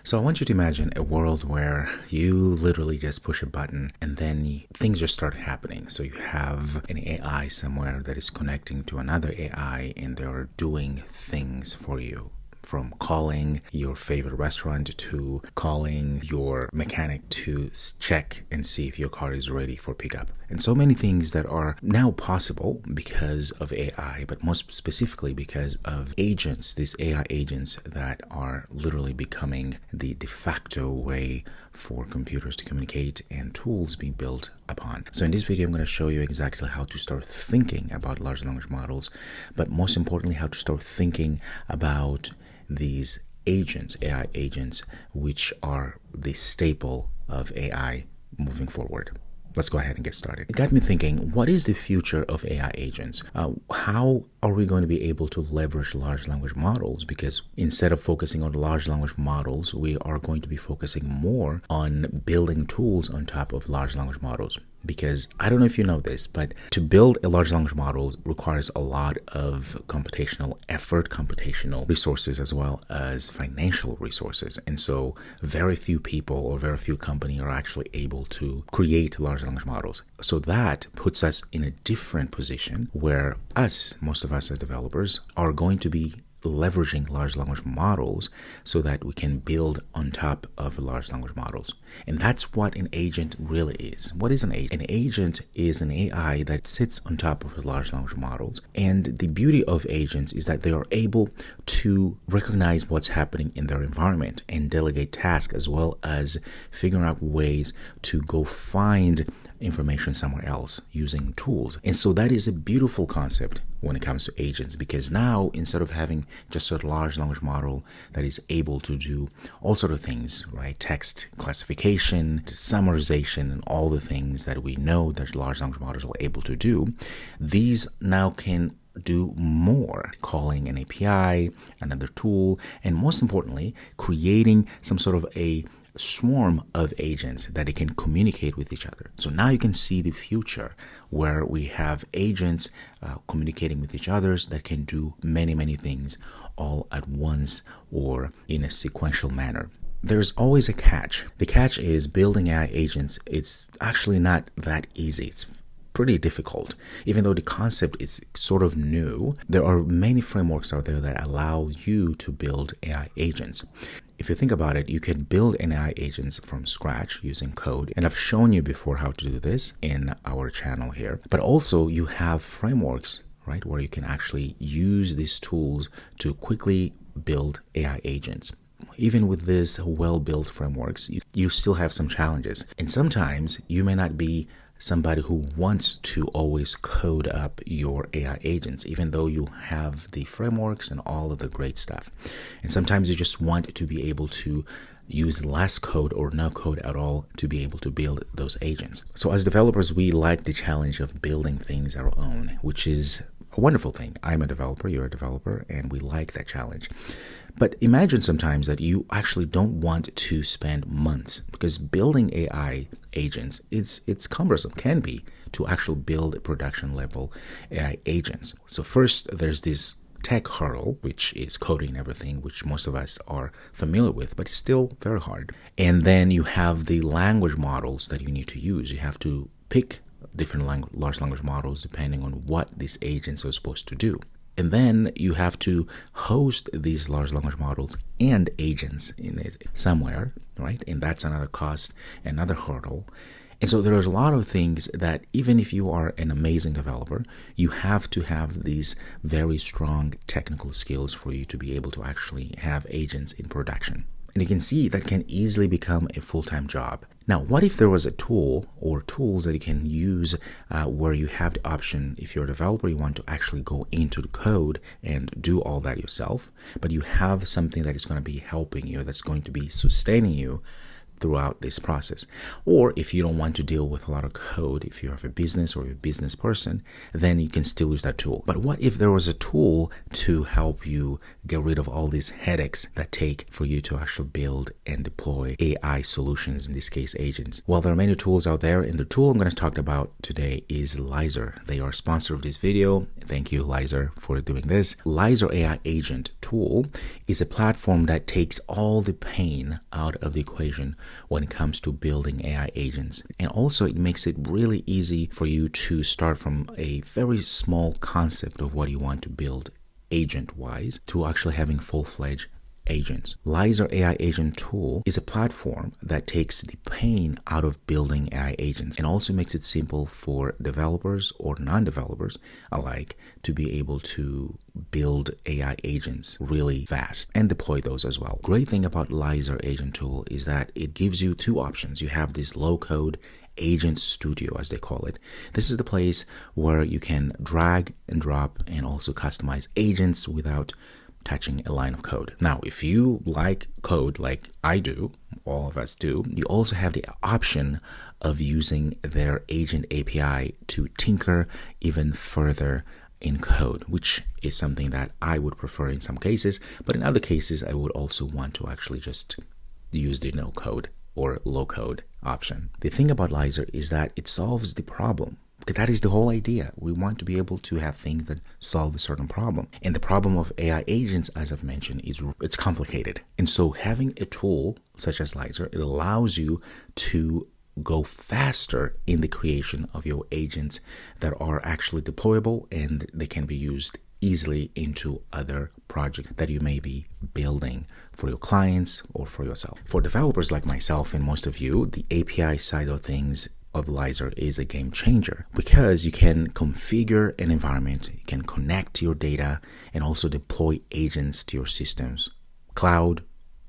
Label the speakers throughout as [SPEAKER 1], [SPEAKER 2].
[SPEAKER 1] So I want you to imagine a world where you literally just push a button and then things just start happening. So you have an AI somewhere that is connecting to another AI and they're doing things for you. From calling your favorite restaurant to calling your mechanic to check and see if your car is ready for pickup. And so many things that are now possible because of AI, but most specifically because of agents, these AI agents that are literally becoming the de facto way for computers to communicate and tools being built upon. So in this video, I'm going to show you exactly how to start thinking about large language models, but most importantly, how to start thinking about these agents, AI agents, which are the staple of AI moving forward. Let's go ahead and get started. It got me thinking, what is the future of AI agents? How are we going to be able to leverage large language models? Because instead of focusing on large language models, we are going to be focusing more on building tools on top of large language models. Because I don't know if you know this, but to build a large language model requires a lot of computational effort, computational resources, as well as financial resources. And so very few people or very few companies are actually able to create large language models. So that puts us in a different position where most of us as developers, are going to be leveraging large language models so that we can build on top of large language models. And that's what an agent really is. What is an agent? An agent is an AI that sits on top of large language models. And the beauty of agents is that they are able to recognize what's happening in their environment and delegate tasks, as well as figuring out ways to go find information somewhere else using tools. And so that is a beautiful concept when it comes to agents, because now instead of having just a large language model that is able to do all sort of things, right? Text classification, summarization, and all the things that we know that large language models are able to do, these now can do more, calling an API, another tool, and most importantly, creating some sort of a swarm of agents that they can communicate with each other. So now you can see the future where we have agents communicating with each other that can do many things all at once or in a sequential manner. There's always a catch. The catch is building AI agents. It's actually not that easy. It's pretty difficult. Even though the concept is sort of new, there are many frameworks out there that allow you to build AI agents. If you think about it, you can build an AI agents from scratch using code. And I've shown you before how to do this in our channel here. But also you have frameworks, right, where you can actually use these tools to quickly build AI agents. Even with these well-built frameworks, you still have some challenges. And sometimes you may not be somebody who wants to always code up your AI agents, even though you have the frameworks and all of the great stuff. And sometimes you just want to be able to use less code or no code at all to be able to build those agents. So as developers, we like the challenge of building things our own, which is a wonderful thing. I'm a developer, you're a developer, and we like that challenge. But imagine sometimes that you actually don't want to spend months, because building AI agents, it's cumbersome, can be, to actually build production level AI agents. So first there's this tech hurdle, which is coding everything, which most of us are familiar with, but it's still very hard. And then you have the language models that you need to use. You have to pick different large language models depending on what these agents are supposed to do. And then you have to host these large language models and agents in it somewhere, right? And that's another cost, another hurdle. And so there's a lot of things that even if you are an amazing developer, you have to have these very strong technical skills for you to be able to actually have agents in production. And you can see that can easily become a full-time job. Now, what if there was a tool or tools that you can use where you have the option, if you're a developer, you want to actually go into the code and do all that yourself, but you have something that is going to be helping you, that's going to be sustaining you throughout this process. Or if you don't want to deal with a lot of code, if you have a business or you're a business person, then you can still use that tool. But what if there was a tool to help you get rid of all these headaches that take for you to actually build and deploy AI solutions, in this case agents? Well, there are many tools out there, and the tool I'm going to talk about today is Lyzr. They are sponsor of this video. Thank you, Lyzr, for doing this. Lyzr AI agent tool is a platform that takes all the pain out of the equation when it comes to building AI agents. And also it makes it really easy for you to start from a very small concept of what you want to build agent-wise to actually having full-fledged agents. Lyzr AI agent tool is a platform that takes the pain out of building AI agents and also makes it simple for developers or non-developers alike to be able to build AI agents really fast and deploy those as well. Great thing about Lyzr agent tool is that it gives you two options. You have this low code agent studio, as they call it. This is the place where you can drag and drop and also customize agents without touching a line of code. Now, if you like code like I do, all of us do, you also have the option of using their agent API to tinker even further in code, which is something that I would prefer in some cases, but in other cases, I would also want to actually just use the no code or low code option. The thing about Lyzr is that it solves the problem. That is the whole idea. We want to be able to have things that solve a certain problem. And the problem of AI agents, as I've mentioned, it's complicated. And so having a tool such as Lyzr, it allows you to go faster in the creation of your agents that are actually deployable, and they can be used easily into other projects that you may be building for your clients or for yourself. For developers like myself and most of you, the API side of things of Lyzr is a game changer because you can configure an environment, you can connect your data, and also deploy agents to your systems, cloud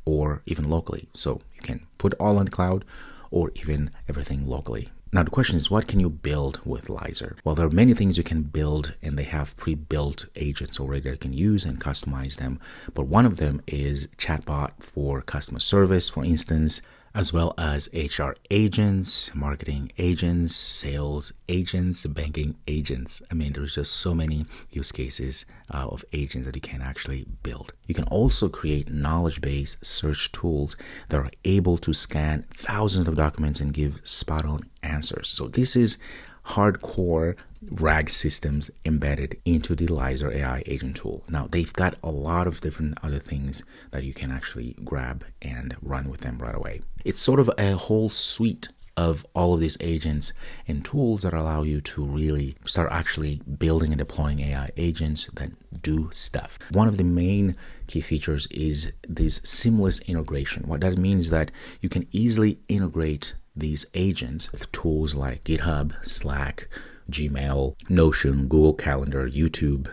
[SPEAKER 1] or even locally. So you can put all on the cloud or even everything locally. Now the question is, what can you build with Lyzr? Well, there are many things you can build, and they have pre-built agents already that you can use and customize them. But one of them is chatbot for customer service, for instance, as well as HR agents, marketing agents, sales agents, banking agents. I mean, there's just so many use cases of agents that you can actually build. You can also create knowledge-based search tools that are able to scan thousands of documents and give spot-on answers. So this is hardcore RAG systems embedded into the Lyzr AI agent tool. Now, they've got a lot of different other things that you can actually grab and run with them right away. It's sort of a whole suite of all of these agents and tools that allow you to really start actually building and deploying AI agents that do stuff. One of the main key features is this seamless integration. What that means is that you can easily integrate these agents with tools like GitHub, Slack, Gmail, Notion, Google Calendar, YouTube,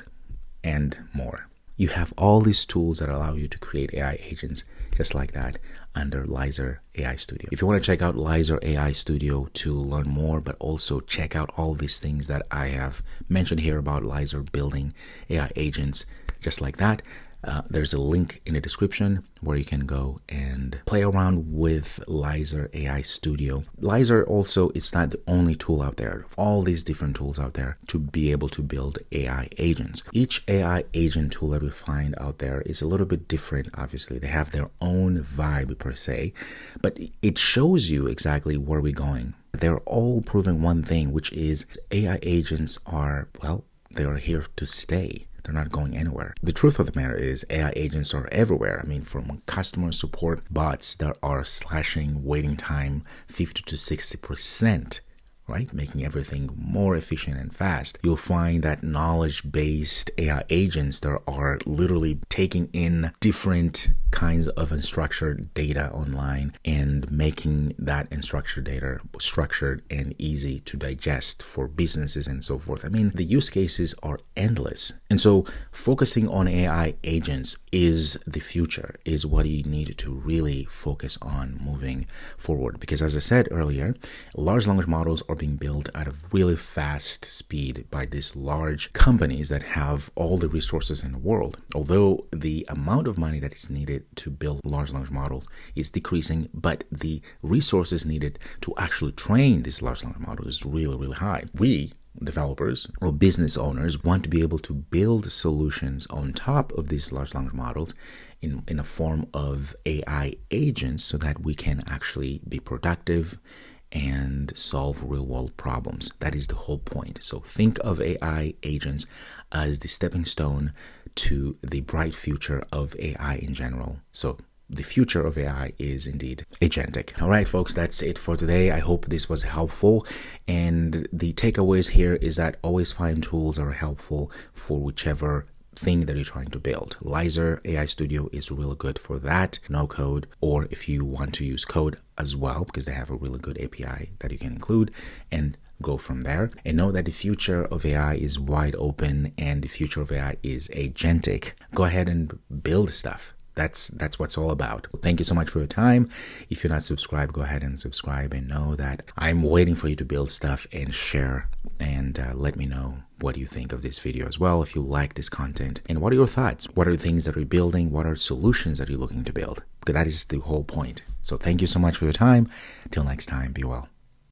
[SPEAKER 1] and more. You have all these tools that allow you to create AI agents just like that under Lyzr AI Studio. If you want to check out Lyzr AI Studio to learn more, but also check out all these things that I have mentioned here about Lyzr building AI agents just like that, there's a link in the description where you can go and play around with Lyzr AI Studio. Lyzr also, it's not the only tool out there. All these different tools out there to be able to build AI agents. Each AI agent tool that we find out there is a little bit different, obviously. They have their own vibe per se, but it shows you exactly where we're going. They're all proving one thing, which is AI agents are, well, they are here to stay. They're not going anywhere. The truth of the matter is AI agents are everywhere. I mean, from customer support bots that are slashing waiting time 50 to 60%, right? Making everything more efficient and fast. You'll find that knowledge-based AI agents that are literally taking in different kinds of unstructured data online and making that unstructured data structured and easy to digest for businesses and so forth. I mean, the use cases are endless. And so focusing on AI agents is the future, is what you need to really focus on moving forward. Because as I said earlier, large language models are are being built at a really fast speed by these large companies that have all the resources in the world. Although the amount of money that is needed to build large language models is decreasing, but the resources needed to actually train these large language models is really, really high. We developers or business owners want to be able to build solutions on top of these large language models in a form of AI agents so that we can actually be productive and solve real world problems. That is the whole point. So think of AI agents as the stepping stone to the bright future of AI in general. So the future of AI is indeed agentic. All right, folks, that's it for today. I hope this was helpful. And the takeaways here is that always find tools that are helpful for whichever thing that you're trying to build. Lyzr AI Studio is really good for that. No code, or if you want to use code as well, because they have a really good API that you can include and go from there. And know that the future of AI is wide open and the future of AI is agentic. Go ahead and build stuff. That's what it's all about. Thank you so much for your time. If you're not subscribed, go ahead and subscribe and know that I'm waiting for you to build stuff and share, and let me know what you think of this video as well, if you like this content, and what are your thoughts? What are the things that you're building? What are solutions that you're looking to build? Because that is the whole point. So thank you so much for your time. Till next time, be well.